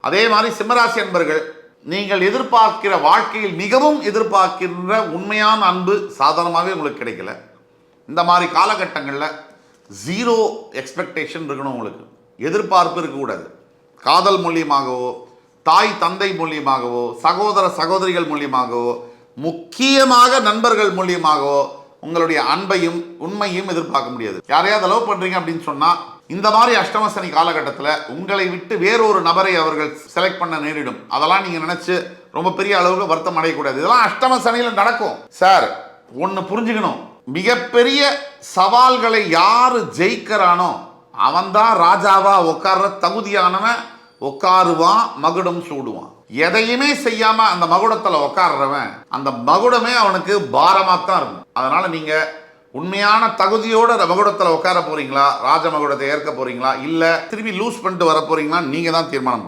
அதே மாதிரி சிம்மராசி அன்பர்கள், நீங்கள் எதிர்பார்க்கிற வாழ்க்கையில் மிகவும் எதிர்பார்க்கின்ற உண்மையான அன்பு சாதாரணமாகவே உங்களுக்கு கிடைக்கல. இந்த மாதிரி காலகட்டங்களில் ஜீரோ எக்ஸ்பெக்டேஷன் இருக்கணும். உங்களுக்கு எதிர்பார்ப்பு இருக்கக்கூடாது. காதல் மூலியமாகவோ, தாய் தந்தை மூலியமாகவோ, சகோதர சகோதரிகள் மூலியமாகவோ, முக்கியமாக நண்பர்கள் மூலியமாகவோ உங்களுடைய அன்பையும் உண்மையும் எதிர்பார்க்க முடியாது. யாரையாவது லவ் பண்ணுறீங்க அப்படின்னு சொன்னால் இந்த மாதிரி அஷ்டம சனி காலகட்டத்தில் உங்களை விட்டு வேறொரு நபரை அவர்கள் செலக்ட் பண்ண நேரிடும். அதெல்லாம் நீங்கள் நினச்சி ரொம்ப பெரிய அளவுக்கு வருத்தம் அடையக்கூடாது. இதெல்லாம் அஷ்டம சனியில் நடக்கும். சார், ஒன்று புரிஞ்சுக்கணும், மிகப்பெரிய சவால்களை யாரு ஜெயிக்கிறானோ அவன்தான் ராஜாவா உட்கார்ற தகுதியானவன். உட்காருவான், மகுடம் சூடுவான். எதையுமே செய்யாம அந்த மகுடத்துல உட்கார்றவன் அந்த மகுடமே அவனுக்கு பாரமா தான் இருக்கும். அதனால நீங்க உண்மையான தகுதியோட மகுடத்துல உட்கார போறீங்களா, ராஜ மகுடத்தை ஏற்க போறீங்களா, இல்ல திரும்பி லூஸ் பண்ணிட்டு வர போறீங்களா, நீங்க தான் தீர்மானம் பண்ணணும்.